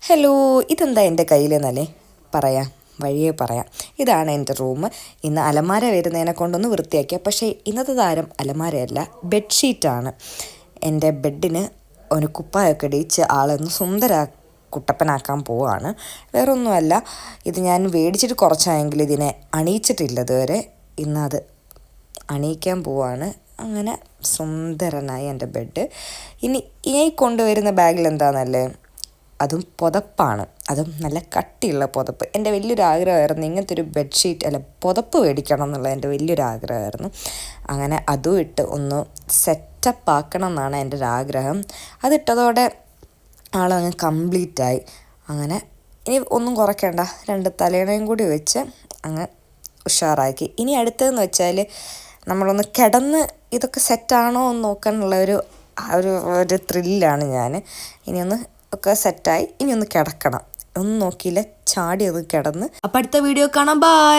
Hello, ഇതെന്താ എൻ്റെ കയ്യിലെന്നല്ലേ പറയാം, വഴിയേ പറയാം. ഇതാണ് എൻ്റെ റൂം. ഇന്ന് അലമാര വരുന്നതിനെ കൊണ്ടൊന്ന് വൃത്തിയാക്കിയ, പക്ഷേ ഇന്നത്തെ താരം അലമാരയല്ല, ബെഡ്ഷീറ്റാണ്. എൻ്റെ ബെഡിന് ഒരു കുപ്പായൊക്കെ ഇടിച്ച് ആളൊന്ന് കുട്ടപ്പനാക്കാൻ പോവാണ്. വേറൊന്നുമല്ല, ഇത് ഞാൻ മേടിച്ചിട്ട് കുറച്ചായെങ്കിലും ഇതിനെ അണിയിച്ചിട്ടില്ല ഇതുവരെ. ഇന്നത് അണിയിക്കാൻ പോവാണ്. അങ്ങനെ സുന്ദരനായി എൻ്റെ ബെഡ്. ഇനി കൊണ്ടുവരുന്ന ബാഗിൽ എന്താണെന്നല്ലേ, അതും പുതപ്പാണ്. അതും നല്ല കട്ടിയുള്ള പുതപ്പ്. എൻ്റെ വലിയൊരു ആഗ്രഹമായിരുന്നു ഇങ്ങനത്തെ ഒരു ബെഡ്ഷീറ്റ് പുതപ്പ് മേടിക്കണം എന്നുള്ളത് എൻ്റെ വലിയൊരു ആഗ്രഹമായിരുന്നു. അങ്ങനെ അതും ഇട്ട് ഒന്ന് സെറ്റപ്പ് ആക്കണം എന്നാണ് എൻ്റെ ഒരാഗ്രഹം. അതിട്ടതോടെ ആളങ്ങ് കംപ്ലീറ്റായി. അങ്ങനെ ഇനി ഒന്നും കുറയ്ക്കേണ്ട, 2 തലേണയും കൂടി വെച്ച് അങ്ങ് ഉഷാറാക്കി. ഇനി അടുത്തതെന്ന് വെച്ചാൽ നമ്മളൊന്ന് കിടന്ന് ഇതൊക്കെ സെറ്റാണോ എന്ന് നോക്കാനുള്ള ഒരു ത്രില്ലാണ് ഞാൻ. ഇനിയൊന്ന് ഒക്കെ സെറ്റായി, ഇനി ഒന്ന് കിടക്കണം. ഒന്നും നോക്കിയില്ല, ചാടി ഒന്ന് കിടന്ന്. അപ്പം അടുത്ത വീഡിയോ കാണാം. ബൈ.